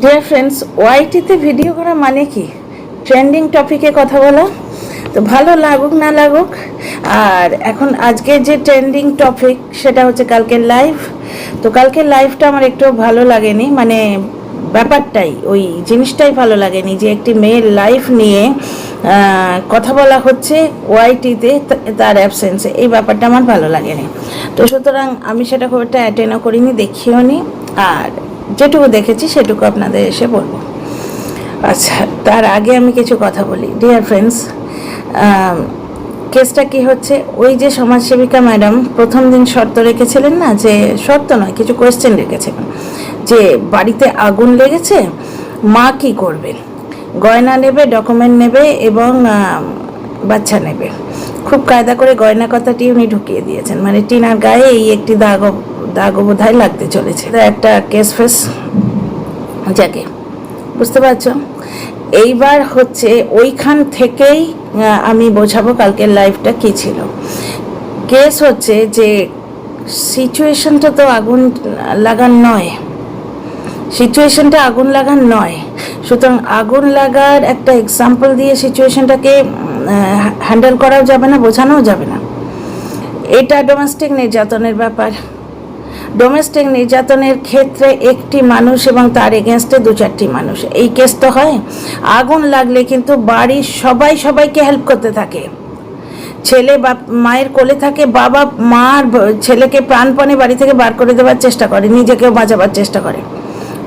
Dear friends, ওয়াইটিতে video করা মানে কি? ট্রেন্ডিং টপিকে কথা বলা। তো ভালো লাগুক না লাগুক, আর এখন আজকে যে ট্রেন্ডিং টপিক সেটা হচ্ছে কালকের লাইভ। তো কালকের লাইভটা আমার একটু ভালো লাগেনি, মানে ব্যাপারটাই ওই জিনিসটাই ভালো লাগেনি যে একটি মেয়ের লাইফ নিয়ে কথা বলা হচ্ছে ওয়াইটিতে, তার অ্যাবসেন্সে। এই ব্যাপারটা আমার ভালো লাগেনি। তো সুতরাং আমি সেটা খুব একটা অ্যাটেন্ডও করিনি, দেখিও নি, আর যেটুকু দেখেছি সেটুকু আপনাদের এসে বলবো। আচ্ছা, তার আগে আমি কিছু কথা বলি। ডিয়ার ফ্রেন্ডস, কেসটা কি হচ্ছে, ওই যে সমাজসেবিকা ম্যাডাম প্রথম দিন শর্ত রেখেছিলেন না, যে শর্ত নয়, কিছু কোয়েশ্চেন রেখেছিলেন যে বাড়িতে আগুন লেগেছে, মা কি করবে, গয়না নেবে, ডকুমেন্ট নেবে এবং বাচ্চা নেবে। খুব কায়দা করে গয়না কথাটি উনি ঢুকিয়ে দিয়েছেন, মানে টিনার গায়ে এই একটি দাগও বোধহয় লাগতে চলেছে। একটা কেস ফেস, যাকে বুঝতে পারছো। এইবার হচ্ছে ওইখান থেকেই আমি বোঝাবো কালকের লাইফটা কী ছিল। কেস হচ্ছে যে সিচুয়েশনটা তো আগুন লাগার নয়, সিচুয়েশনটা আগুন লাগার নয়। সুতরাং আগুন লাগার একটা এক্সাম্পল দিয়ে সিচুয়েশনটাকে হ্যান্ডেল করাও যাবে না, বোঝানোও যাবে না। এটা ডোমেস্টিক নির্যাতনের ব্যাপার। ডোমেস্টিক নির্যাতনের ক্ষেত্রে একটি মানুষ এবং তার এগেনস্টে দু চারটি মানুষ, এই কেস তো হয়। আগুন লাগলে কিন্তু বাড়ির সবাইকে হেল্প করতে থাকে। ছেলে মায়ের কোলে থাকে, বাবা মার ছেলেকে প্রাণপণে বাড়ি থেকে বার করে দেওয়ার চেষ্টা করে, নিজেকেও বাঁচাবার চেষ্টা করে,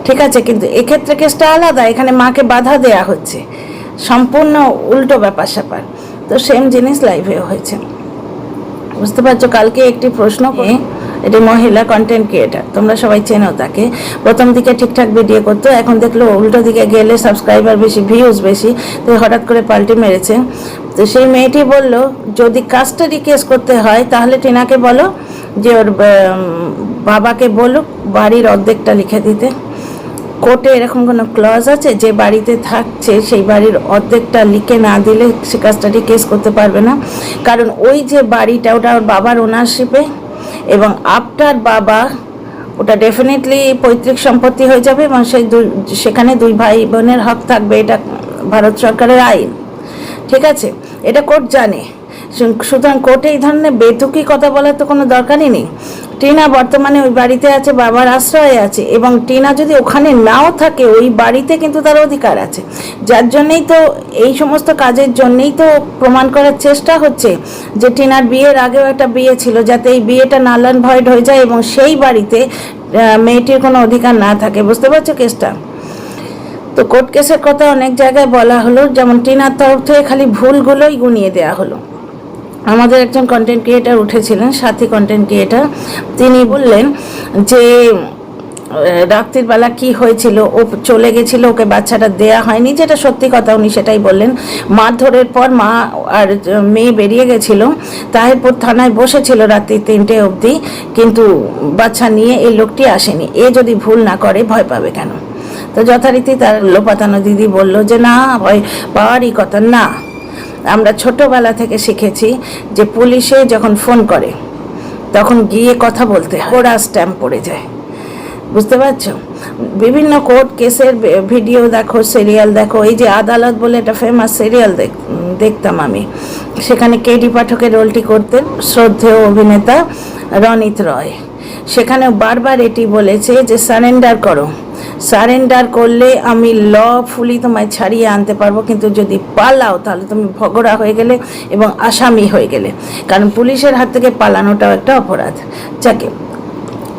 ঠিক আছে। কিন্তু এক্ষেত্রে কেসটা আলাদা, এখানে মাকে বাধা দেয়া হচ্ছে, সম্পূর্ণ উল্টো ব্যাপার স্যাপার। তো সেম জিনিস লাইভেও হয়েছে, বুঝতে পারছো। কালকে একটি প্রশ্ন করে, এটি মহিলা কন্টেন্ট ক্রিয়েটার, তোমরা সবাই চেনো তাকে। প্রথম দিকে ঠিকঠাক ভিডিও করতো, এখন দেখলো উল্টো দিকে গেলে সাবস্ক্রাইবার বেশি, ভিউজ বেশি, তো হঠাৎ করে পাল্টে মেরেছে। তো সেই মেয়েটি বলল, যদি কাস্টাডি কেস করতে হয় তাহলে টিনাকে বলো যে ওর বাবাকে বলুক বাড়ির অর্ধেকটা লিখে দিতে। কোর্টে এরকম কোনো ক্লজ আছে যে বাড়িতে থাকছে সেই বাড়ির অর্ধেকটা লিখে না দিলে সে কাস্টাডি কেস করতে পারবে না? কারণ ওই যে বাড়িটা ওটা ওর বাবার ওনারশিপে, এবং আফটার বাবা ওটা ডেফিনেটলি পৈতৃক সম্পত্তি হয়ে যাবে, এবং সেখানে দুই ভাই বোনের হক থাকবে। এটা ভারত সরকারের আইন, ঠিক আছে, এটা কোর্ট জানে। সুতরাং কোর্টে এই ধরনের বেতুকি কথা বলার তো কোনো দরকারই নেই। টিনা বর্তমানে ওই বাড়িতে আছে, বাবার আশ্রয়ে আছে, এবং টিনা যদি ওখানে নাও থাকে ওই বাড়িতে কিন্তু তার অধিকার আছে। যার জন্যেই তো এই সমস্ত কাজের জন্যেই তো প্রমাণ করার চেষ্টা হচ্ছে যে টিনার বিয়ের আগেও একটা বিয়ে ছিল, যাতে এই বিয়েটা নাল অ্যান্ড ভয়েড হয়ে যায় এবং সেই বাড়িতে মেয়েটির কোনো অধিকার না থাকে। বুঝতে পারছো কেসটা? তো কোর্ট কেসের কথা অনেক জায়গায় বলা হলো, যেমন টিনার তরফ থেকে খালি ভুলগুলোই গুনিয়ে দেওয়া হলো। আমাদের একজন কন্টেন্ট ক্রিয়েটার উঠেছিলেন, সাথী কন্টেন্ট ক্রিয়েটার, তিনি বললেন যে রাত্রির বেলা কি হয়েছিল, ও চলে গেছিল, ওকে বাচ্চাটা দেয়া হয়নি, যেটা সত্যি কথা, উনি সেটাই বললেন। মারধরের পর মা আর মেয়ে বেরিয়ে গেছিল, তাহিরপুর থানায় বসেছিল রাত্রি 3টে অবধি, কিন্তু বাচ্চা নিয়ে এই লোকটি আসেনি। এ যদি ভুল না করে ভয় পাবে কেন? তো যথারীতি তার লোপাতানো দিদি বলল যে না, ভয় পাওয়ারই কথা না। আমরা ছোটবেলা থেকে শিখেছি যে পুলিশে যখন ফোন করে তখন গিয়ে কথা বলতে হয়, ওরা স্ট্যাম্প পড়ে যায়। বুঝতে পারছো? বিভিন্ন কোর্ট কেসের ভিডিও দেখো, সিরিয়াল দেখো। এই যে আদালত বলে একটা ফেমাস সিরিয়াল দেখতাম আমি, সেখানে কেডি পাঠকের রোলটি করতেন শ্রদ্ধেয় অভিনেতা রণিত রয়। সেখানে বারবার এটি বলেছে যে সারেন্ডার করো, সারেন্ডার করলে আমি লফুলি তোমায় ছাড়িয়ে আনতে পারবো, কিন্তু যদি পালাও তাহলে তুমি ভগড়া হয়ে গেলে এবং আসামি হয়ে গেলে। কারণ পুলিশের হাত থেকে পালানোটাও একটা অপরাধ। যাকে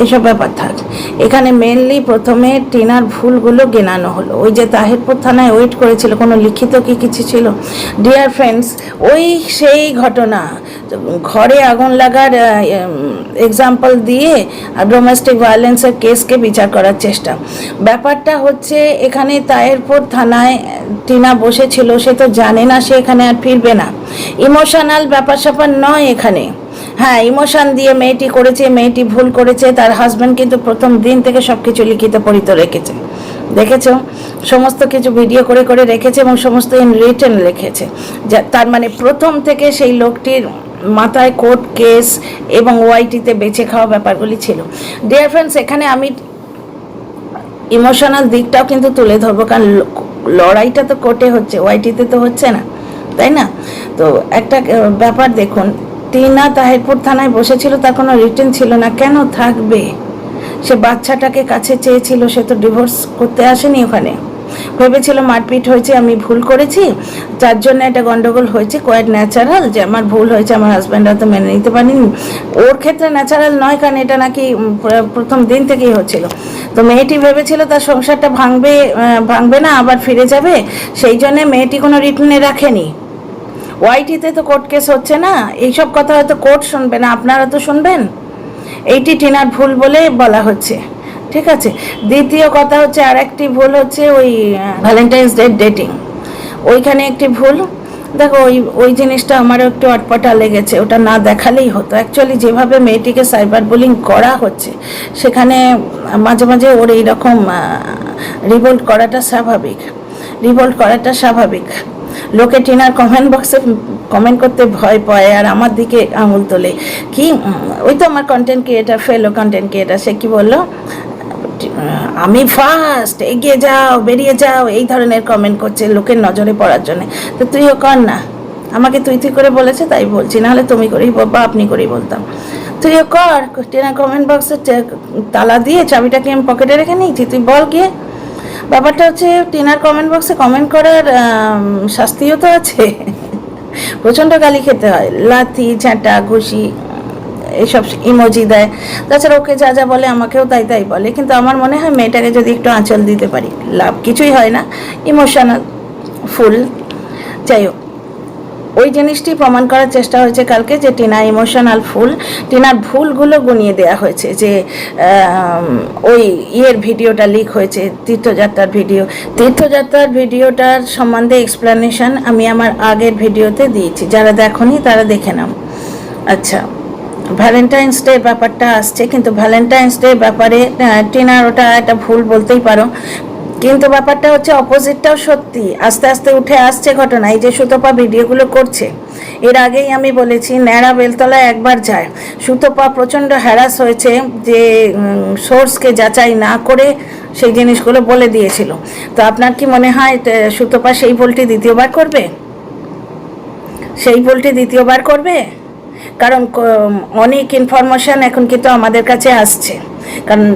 এসব ব্যাপার থাক, এখানে মেনলি প্রথমে টিনার ভুলগুলো গেনানো হলো। ওই যে তাহিরপুর থানায় ওয়েট করেছিল, কোনো লিখিত কি কিছু ছিল? ডিয়ার ফ্রেন্ডস, ওই সেই ঘটনা, ঘরে আগুন লাগার এক্সাম্পল দিয়ে ডোমেস্টিক ভায়োলেন্সের কেসকে বিচার করার চেষ্টা। ব্যাপারটা হচ্ছে এখানে তাহিরপুর থানায় টিনা বসেছিল, সে তো জানে না সে এখানে আর ফিরবে না। ইমোশনাল ব্যাপার স্যাপার নয় এখানে। হ্যাঁ, ইমোশন দিয়ে মেয়েটি করেছে, মেয়েটি ভুল করেছে। তার হাজব্যান্ড কিন্তু প্রথম দিন থেকে সব কিছু লিখিত পড়িত রেখেছে, দেখেছো? সমস্ত কিছু ভিডিও করে করে রেখেছে এবং সমস্ত ইন রিটেন লিখেছে। তার মানে প্রথম থেকে সেই লোকটির মাথায় কোর্ট কেস এবং ওয়াইটিতে বেঁচে খাওয়া ব্যাপারগুলি ছিল। ডিয়ার ফ্রেন্ডস, এখানে আমি ইমোশনাল দিকটাও কিন্তু তুলে ধরবো, কারণ লড়াইটা তো কোর্টে হচ্ছে, ওয়াইটিতে তো হচ্ছে না, তাই না? তো একটা ব্যাপার দেখুন, টিনা তাহিরপুর থানায় বসেছিল, তার কোনো রিটেন ছিল না, কেন থাকবে? সে বাচ্চাটাকে কাছে চেয়েছিল, সে তো ডিভোর্স করতে আসেনি ওখানে। ভেবেছিল মারপিট হয়েছে, আমি ভুল করেছি, যার জন্য একটা গন্ডগোল হয়েছে, কোয়াইট ন্যাচারাল যে আমার ভুল হয়েছে, আমার হাজব্যান্ড হয়তো মেনে নিতে পারেনি। ওর ক্ষেত্রে ন্যাচারাল নয়, কারণ এটা নাকি প্রথম দিন থেকেই হচ্ছিল। তো মেয়েটি ভেবেছিল তার সংসারটা ভাঙবে না, আবার ফিরে যাবে, সেই জন্য মেয়েটি কোনো রিটেনে রাখেনি। ওয়াইটিতে তো কোর্ট কেস হচ্ছে না, এইসব কথা হয়তো কোর্ট শুনবে না, আপনারা তো শুনবেন। এইটি টিনার ভুল বলে বলা হচ্ছে, ঠিক আছে? দ্বিতীয় কথা হচ্ছে, আর একটি ভুল হচ্ছে ওই ভ্যালেন্টাইন্স ডে ডেটিং, ওইখানে একটি ভুল। দেখো ওই জিনিসটা আমারও একটু আটপটা লেগেছে, ওটা না দেখালেই হতো। অ্যাকচুয়ালি যেভাবে মেয়েটিকে সাইবার বুলিং করা হচ্ছে, সেখানে মাঝে মাঝে ওর এইরকম রিভোল্ট করাটা স্বাভাবিক। লোকে টিনার কমেন্ট বক্সে কমেন্ট করতে ভয় পায় আর আমার দিকে আঙুল তোলে। কি ওই তো আমার ফেলো কন্টেন্ট ক্রিয়েটার, সে কি বললো, আমি ফার্স্ট, এগিয়ে যাও, বেরিয়ে যাও, এই ধরনের কমেন্ট করছে লোকের নজরে পড়ার জন্য। তো তুইও কর না, আমাকে তুই করে বলেছে তাই বলছি, নাহলে তুমি করেই বা আপনি করেই বলতাম। তুইও কর, টিনার কমেন্ট বক্সে তালা দিয়ে চাবিটাকে আমি পকেটে রেখে নিয়েছি, তুই বল গিয়ে। ব্যাপারটা হচ্ছে টিনার কমেন্ট বক্সে কমেন্ট করার শাস্তিও তো আছে, প্রচণ্ড গালি খেতে হয়, লাথি ঝাঁটা ঘুষি এইসব ইমোজি দেয়। তাছাড়া ওকে যা যা বলে আমাকেও তাই বলে, কিন্তু আমার মনে হয় মেয়েটাকে যদি একটু আঁচল দিতে পারি, লাভ কিছুই হয় না, ইমোশনাল ফুল। যাই হোক, ওই জিনিসটি প্রমাণ করার চেষ্টা হয়েছে কালকে যে টিনা ইমোশনাল ফুল। টিনার ভুলগুলো গুনিয়ে দেওয়া হয়েছে, যে ওই ভিডিওটা লিক হয়েছে, তীর্থযাত্রার ভিডিওটার সম্বন্ধে এক্সপ্লেনেশন আমি আমার আগের ভিডিওতে দিয়েছি, যারা দেখোনি তারা দেখে নাও। আচ্ছা, ভ্যালেন্টাইন্স ডে ব্যাপারটা আসছে, কিন্তু ভ্যালেন্টাইন্স ডে ব্যাপারে টিনার ওটা একটা ভুল বলতেই পারো, কিন্তু ব্যাপারটা হচ্ছে অপোজিটটাও সত্যি, আস্তে আস্তে উঠে আসছে ঘটনা। এই যে সুতপা ভিডিওগুলো করছে, এর আগেই আমি বলেছি ন্যাড়া বেলতলায় একবার যায়, সুতপা প্রচণ্ড হ্যারাস হয়েছে, যে সোর্সকে যাচাই না করে সেই জিনিসগুলো বলে দিয়েছিল। তো আপনার কি মনে হয় সুতপা সেই ভুলটি দ্বিতীয়বার করবে? কারণ অনেক ইনফরমেশান এখন কিন্তু আমাদের কাছে আসছে, কারণ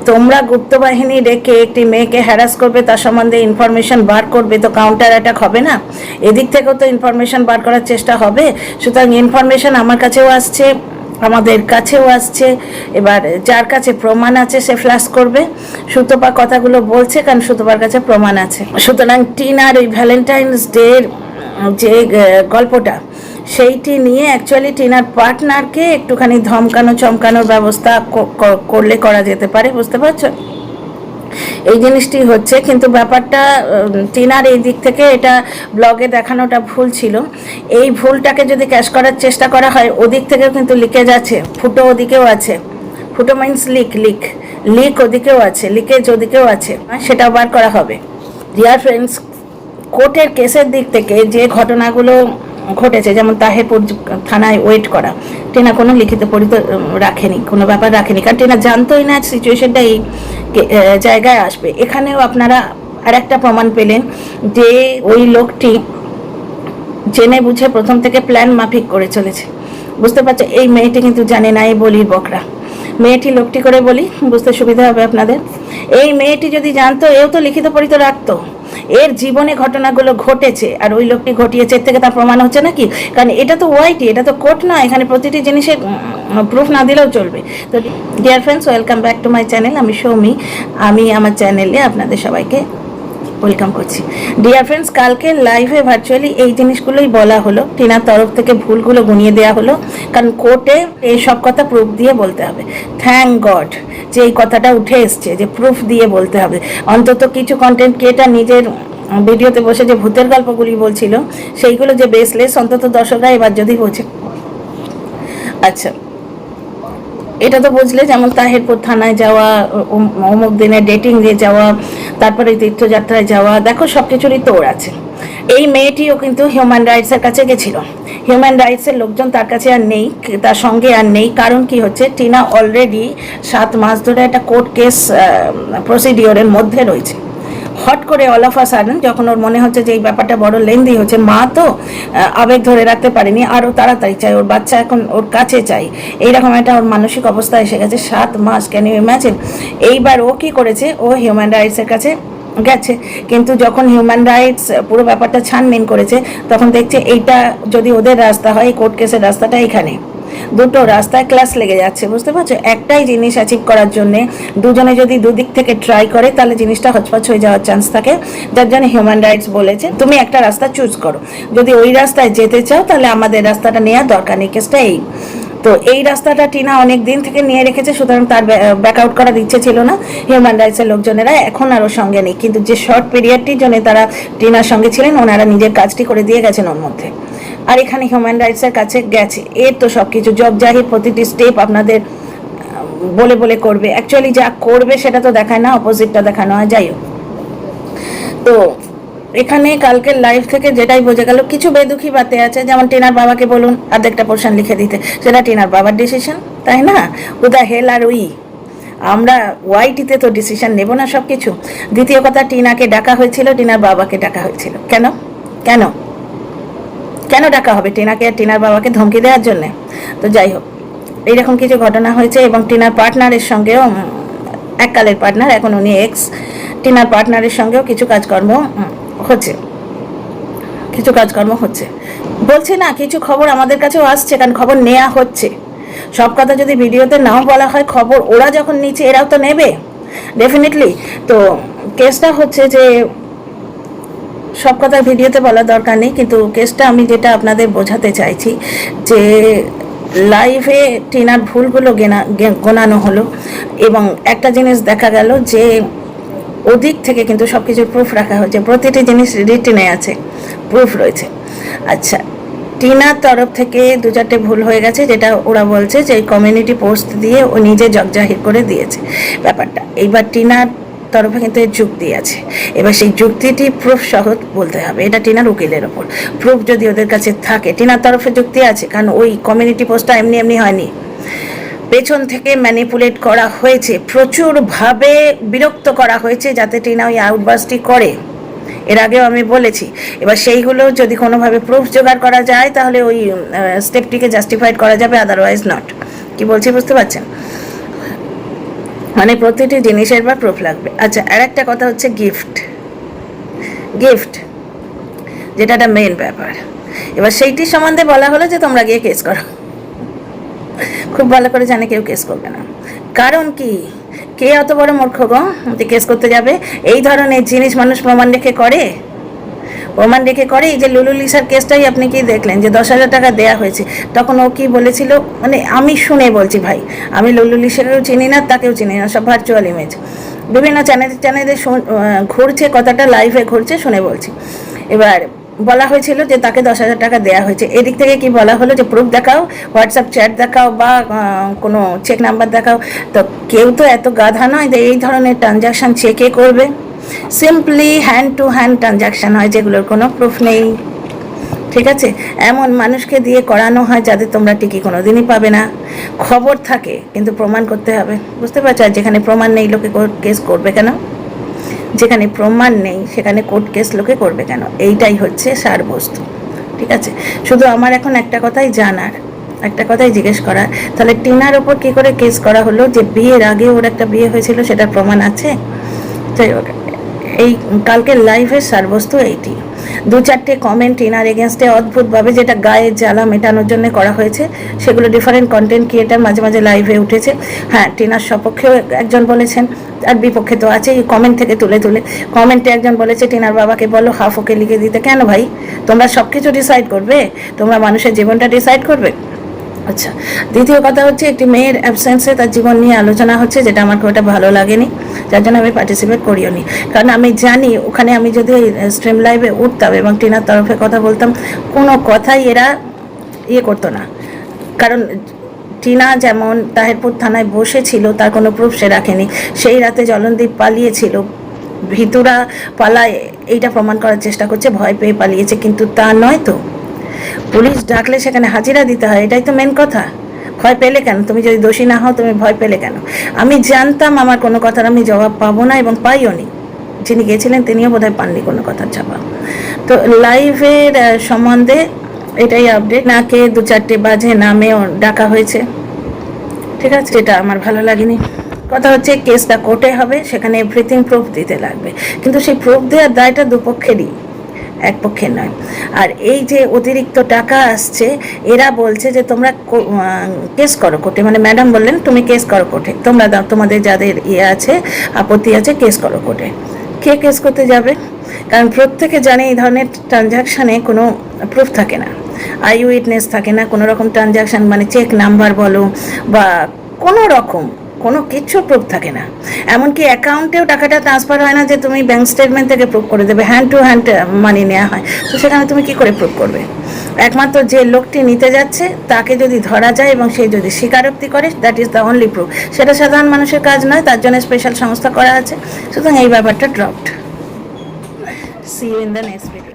তোমরা গুপ্তবাহিনী রেখে একটি মেয়েকে হ্যারাস করবে, তার সম্বন্ধে ইনফরমেশান বার করবে, তো কাউন্টার অ্যাটাক হবে না? এদিক থেকেও তো ইনফরমেশান বার করার চেষ্টা হবে। সুতরাং ইনফরমেশান আমার কাছেও আসছে, আমাদের কাছেও আসছে, এবার যার কাছে প্রমাণ আছে সে ফ্ল্যাশ করবে। সুতপা কথাগুলো বলছে কারণ সুতপার কাছে প্রমাণ আছে। সুতরাং টিনার ওই ভ্যালেন্টাইন্স ডের যে গল্পটা, সেইটি নিয়ে অ্যাকচুয়ালি টিনার পার্টনারকে একটুখানি চমকানোর ব্যবস্থা করলে করা যেতে পারে, বুঝতে পারছো? এই জিনিসটি হচ্ছে, কিন্তু ব্যাপারটা টিনার এই দিক থেকে এটা ব্লগে দেখানোটা ভুল ছিল। এই ভুলটাকে যদি ক্যাশ করার চেষ্টা করা হয়, ওদিক থেকেও কিন্তু লিকেজ আছে, ফুটো ওদিকেও আছে, ফুটো মিন্স লিক ওদিকেও আছে, লিকেজ ওদিকেও আছে, সেটাও বার করা হবে। ডিয়ার ফ্রেন্ডস, কোর্টের কেসের দিক থেকে যে ঘটনাগুলো ঘটেছে, যেমন তাহিরপুর থানায় ওয়েট করা, টিনা কোনো লিখিত রাখেনি, কোনো ব্যাপার রাখেনি, কারণ টিনা জানতোই না সিচুয়েশনটা এই জায়গায় আসবে। এখানেও আপনারা আর একটা প্রমাণ পেলেন যে ওই লোকটি জেনে বুঝে প্রথম থেকে প্ল্যান মাফিক করে চলেছে, বুঝতে পারছে? এই মেয়েটি কিন্তু জানে না, এই বলির বকরা মেয়েটি, লোকটি করে বলি, বুঝতে সুবিধা হবে আপনাদের। এই মেয়েটি যদি জানতো, এও তো লিখিত রাখতো, এর জীবনে ঘটনাগুলো ঘটেছে আর ওই লোকটি ঘটিয়েছে, এর থেকে তার প্রমাণ হচ্ছে নাকি? কারণ এটা তো ওয়াইটি, এটা তো কোর্ট নয়, এখানে প্রতিটি জিনিসের প্রুফ না দিলেও চলবে। তো dear friends, welcome back to my channel. আমি সৌমি, আমি আমার চ্যানেলে আপনাদের সবাইকে ওয়েলকাম করছি। ডিয়ার ফ্রেন্ডস, কালকে লাইভে ভার্চুয়ালি এই জিনিসগুলোই বলা হলো, টিনার তরফ থেকে ভুলগুলো গুনিয়ে দেওয়া হলো, কারণ কোর্টে এই সব কথা প্রুফ দিয়ে বলতে হবে। থ্যাংক গড যে এই কথাটা উঠে এসছে, যে প্রুফ দিয়ে বলতে হবে। অন্তত কিছু কন্টেন্ট ক্রিয়েটার নিজের ভিডিওতে বসে যে ভূতের গল্পগুলি বলছিল, সেইগুলো যে বেসলেস, অন্তত দর্শকরা এবার যদি বোঝে। আচ্ছা, এটা তো বুঝলে, যেমন তাহিরপুর থানায় যাওয়া, অমুক দিনে ডেটিং দিয়ে যাওয়া, তারপরে তীর্থযাত্রায় যাওয়া, দেখো সব কিছুরই তোড় আছে। এই মেয়েটিও কিন্তু হিউম্যান রাইটসের কাছে গেছিল। হিউম্যান রাইটসের লোকজন তার কাছে আর নেই, তার সঙ্গে আর নেই। কারণ কি হচ্ছে, টিনা অলরেডি 7 মাস ধরে একটা কোর্ট কেস প্রসিডিওরের মধ্যে রয়েছে। হট করে অল অফ আ সাডেন যখন ওর মনে হচ্ছে যে এই ব্যাপারটা বড় লেন্দি হচ্ছে, মা তো আবেগ ধরে রাখতে পারেনি, আরও তাড়াতাড়ি চাই, ওর বাচ্চা এখন ওর কাছে চাই, এইরকম একটা ওর মানসিক অবস্থা এসে গেছে। 7 মাস, ক্যান ইউ ইম্যাজিন? এইবার ও কী করেছে, ও হিউম্যান রাইটসের কাছে গেছে। কিন্তু যখন হিউম্যান রাইটস পুরো ব্যাপারটা ছানবিন করেছে, তখন দেখছে এইটা যদি ওদের রাস্তা হয়, কোর্ট কেসের রাস্তাটা এখানে, দুটো রাস্তায় ক্লাস লেগে যাচ্ছে। বুঝতে পারছো? একটাই জিনিস অ্যাচিভ করার জন্যে দুজনে যদি দুদিক থেকে ট্রাই করে, তাহলে জিনিসটা হচপচ হয়ে যাওয়ার চান্স থাকে। যার জন্য হিউম্যান রাইটস বলেছে তুমি একটা রাস্তা চুজ করো, যদি ওই রাস্তায় যেতে চাও তাহলে আমাদের রাস্তাটা নেওয়ার দরকার নেই। কেসটা এই। তো এই রাস্তাটা টিনা অনেক দিন থেকে নিয়ে রেখেছে, সুতরাং তার ব্যাক আউট করার ইচ্ছে ছিল না। হিউম্যান রাইটসের লোকজনেরা এখন আর ওর সঙ্গে নেই, কিন্তু যে শর্ট পিরিয়ডটির জন্য তারা টিনার সঙ্গে ছিলেন, ওনারা নিজের কাজটি করে দিয়ে গেছেন ওর মধ্যে। আর এখানে হিউম্যান রাইটসের কাছে গেছে। এর তো সব কিছু জব জাহির প্রতিটি স্টেপ আপনাদের বলে বলে করবে, অ্যাকচুয়ালি যা করবে সেটা তো দেখায় না, অপোজিটটা দেখানো হয়। যাই হোক, তো এখানে কালকের লাইভ থেকে যেটাই বোঝা গেল, কিছু বেদুখী বাতে আছে, যেমন টিনার বাবাকে বলুন আর্ধেকটা পোর্শন লিখে দিতে, সেটা টিনার বাবার ডিসিশন, তাই না? ও দ্য হেল আর উই, আমরা ওয়াইটিতে তো ডিসিশন নেব না সব কিছু। দ্বিতীয় কথা, টিনাকে ডাকা হয়েছিল, টিনার বাবাকে ডাকা হয়েছিল কেন? কেন কেন ডাকা হবে টিনাকে আর টিনার বাবাকে? ধমকি দেওয়ার জন্যে? তো যাই হোক, এইরকম কিছু ঘটনা হয়েছে। এবং টিনার পার্টনারের সঙ্গেও, এককালের পার্টনার, এখন উনি এক্স, টিনার পার্টনারের সঙ্গেও কিছু কাজকর্ম হচ্ছে, বলছে না, কিছু খবর আমাদের কাছেও আসছে, কারণ খবর নেওয়া হচ্ছে। সব কথা যদি ভিডিওতে নাও বলা হয়, খবর ওরা যখন নিচ্ছে এরাও তো নেবে ডেফিনেটলি। তো কেসটা হচ্ছে যে সব কথা ভিডিওতে বলার দরকার নেই, কিন্তু কেসটা আমি যেটা আপনাদের বোঝাতে চাইছি, যে লাইভে টিনার ভুলগুলো গোনানো হলো, এবং একটা জিনিস দেখা গেল যে ওদিক থেকে কিন্তু সব কিছুর প্রুফ রাখা হয়েছে, প্রতিটি জিনিস রিটেনে আছে, প্রুফ রয়েছে। আচ্ছা, টিনার তরফ থেকে 2-4টে ভুল হয়ে গেছে, যেটা ওরা বলছে যে কমিউনিটি পোস্ট দিয়ে ও নিজে জগজাহির করে দিয়েছে ব্যাপারটা। এইবার টিনার তরফে কিন্তু এর যুক্তি আছে, এবার সেই যুক্তিটি প্রুফ সহ বলতে হবে। এটা টিনার উকিলের ওপর, প্রুফ যদি ওদের কাছে থাকে। টিনার তরফে যুক্তি আছে, কারণ ওই কমিউনিটি পোস্টটা এমনি এমনি হয়নি, পেছন থেকে ম্যানিপুলেট করা হয়েছে, প্রচুরভাবে বিরক্ত করা হয়েছে যাতে টিনা ওই আউটবার্সটি করে। এর আগেও আমি বলেছি। এবার সেইগুলো যদি কোনোভাবে প্রুফ জোগাড় করা যায়, তাহলে ওই স্টেপটিকে জাস্টিফাইড করা যাবে, আদারওয়াইজ নট। কি বলছি বুঝতে পারছেন? মানে প্রতিটি জিনিসের বা প্রুফ লাগবে। আচ্ছা, আর একটা কথা হচ্ছে গিফট, যেটা একটা মেন ব্যাপার। এবার সেইটির সম্বন্ধে বলা হলো যে তোমরা গিয়ে কেস করো। খুব ভালো করে জানে কেউ কেস করবে না। কারণ কি, কে অত বড় মূর্খ গো যে কেস করতে যাবে? এই ধরনের জিনিস মানুষ প্রমাণ রেখে করে। এই যে লুলু লিসার কেসটাই আপনি কি দেখলেন, যে 10,000 টাকা দেওয়া হয়েছে, তখন ও কি বলেছিল, মানে আমি শুনে বলছি ভাই, আমি লুলু লিসাকেও চিনি না, তাকেও চিনি না, সব ভার্চুয়াল ইমেজ বিভিন্ন চ্যানেলে ঘুরছে, কথাটা লাইভে ঘুরছে, শুনে বলছি। এবার বলা হয়েছিল যে তাকে 10,000 টাকা দেওয়া হয়েছে। এদিক থেকে কি বলা হলো যে প্রুফ দেখাও, হোয়াটসঅ্যাপ চ্যাট দেখাও, বা কোনো চেক নাম্বার দেখাও। তো কেউ তো এত গাধা নয় যে এই ধরনের ট্রানজাকশান চেকে করবে। Simply hand to hand transaction হয়, যেগুলোর কোনো প্রুফ নেই। ঠিক আছে? এমন মানুষকে দিয়ে করানো হয় যাদের তোমরা টিকি কোনো দিনই পাবে না। খবর থাকে কিন্তু প্রমাণ করতে হবে, বুঝতে পারছো? আর যেখানে প্রমাণ নেই লোকে কোর্ট কেস করবে কেন? যেখানে প্রমাণ নেই সেখানে কোর্ট কেস লোকে করবে কেন? এইটাই হচ্ছে সারবস্তু। ঠিক আছে? শুধু আমার এখন একটা কথাই জানার, একটা কথাই জিজ্ঞেস করার, তাহলে টিনার ওপর কী করে কেস করা হলো? যে বিয়ের আগে ওর একটা বিয়ে হয়েছিল, সেটার প্রমাণ আছে। যাই হোক, এই কালকের লাইভের সারবস্তু এইটি। 2-4টে কমেন্ট টিনার এগেনস্টে অদ্ভুতভাবে, যেটা গায়ের জ্বালা মেটানোর জন্য করা হয়েছে, সেগুলো ডিফারেন্ট কন্টেন্ট ক্রিয়েটার মাঝে মাঝে লাইভে উঠেছে। হ্যাঁ, টিনার সপক্ষেও একজন বলেছেন, আর বিপক্ষে তো আছে। এই কমেন্ট থেকে তুলে কমেন্টে একজন বলেছে টিনার বাবাকে বলো হাফ ওকে লিখে দিতে। কেন ভাই? তোমরা সব কিছু ডিসাইড করবে? তোমরা মানুষের জীবনটা ডিসাইড করবে? আচ্ছা, দ্বিতীয় কথা হচ্ছে, একটি মেয়ের অ্যাবসেন্সে তার জীবন নিয়ে আলোচনা হচ্ছে, যেটা আমার খুব একটা ভালো লাগেনি, যার জন্য আমি পার্টিসিপেট করিও নি। কারণ আমি জানি ওখানে আমি যদি স্ট্রিম লাইভে উঠতাম এবং টিনার তরফে কথা বলতাম, কোনো কথাই এরা করতো না। কারণ টিনা যেমন তাহেরপুর থানায় বসেছিল, তার কোনো প্রুফ সে রাখেনি। সেই রাতে জলনদীপ পালিয়েছিল, ভিতুরা পালায় এইটা প্রমাণ করার চেষ্টা করছে ভয় পেয়ে পালিয়েছে, কিন্তু তা নয় তো। পুলিশ ডাকলে সেখানে হাজিরা দিতে হয়, এটাই তো মেন কথা। ভয় পেলে কেন? তুমি যদি দোষী না হও তুমি ভয় পেলে কেন? আমি জানতাম আমার কোনো কথার আমি জবাব পাবো না এবং পাইও নি। যিনি গেছিলেন তিনিও বোধহয় পাননি কোনো কথার জবাব। তো লাইভের সম্বন্ধে এটাই আপডেট। নাকে 2-4টে বাজে নামেও ডাকা হয়েছে, ঠিক আছে, এটা আমার ভালো লাগেনি। কথা হচ্ছে কেসটা কোর্টে হবে, সেখানে এভরিথিং প্রুফ দিতে লাগবে, কিন্তু সেই প্রুফ দেওয়ার দায়টা দুপক্ষেরই, এক পক্ষের নয়। আর এই যে অতিরিক্ত টাকা আসছে, এরা বলছে যে তোমরা কেস করো কোর্টে, মানে ম্যাডাম বললেন তুমি কেস করো কোর্টে, তোমরা দাও, তোমাদের যাদের ইয়ে আছে আপত্তি আছে কেস করো কোর্টে। কে কেস করতে যাবে? কারণ প্রত্যেকে জানে এই ধরনের ট্রানজাকশানে কোনো প্রুফ থাকে না, আই উইটনেস থাকে না, কোনো রকম ট্রানজাকশান মানে চেক নাম্বার বলো বা কোনো রকম কোনো কিছু প্রুফ থাকে না। এমনকি অ্যাকাউন্টেও টাকাটা ট্রান্সফার হয় না যে তুমি ব্যাঙ্ক স্টেটমেন্ট থেকে প্রুফ করে দেবে, হ্যান্ড টু হ্যান্ড মানি নেওয়া হয়। তো সেখানে তুমি কি করে প্রুফ করবে? একমাত্র যে লোকটি নিতে যাচ্ছে তাকে যদি ধরা যায় এবং সে যদি স্বীকারোক্তি করে, that is the only proof. সেটা সাধারণ মানুষের কাজ নয়, তার জন্য স্পেশাল সংস্থা করা আছে। সুতরাং এই ব্যাপারটা dropped. See you in the next video.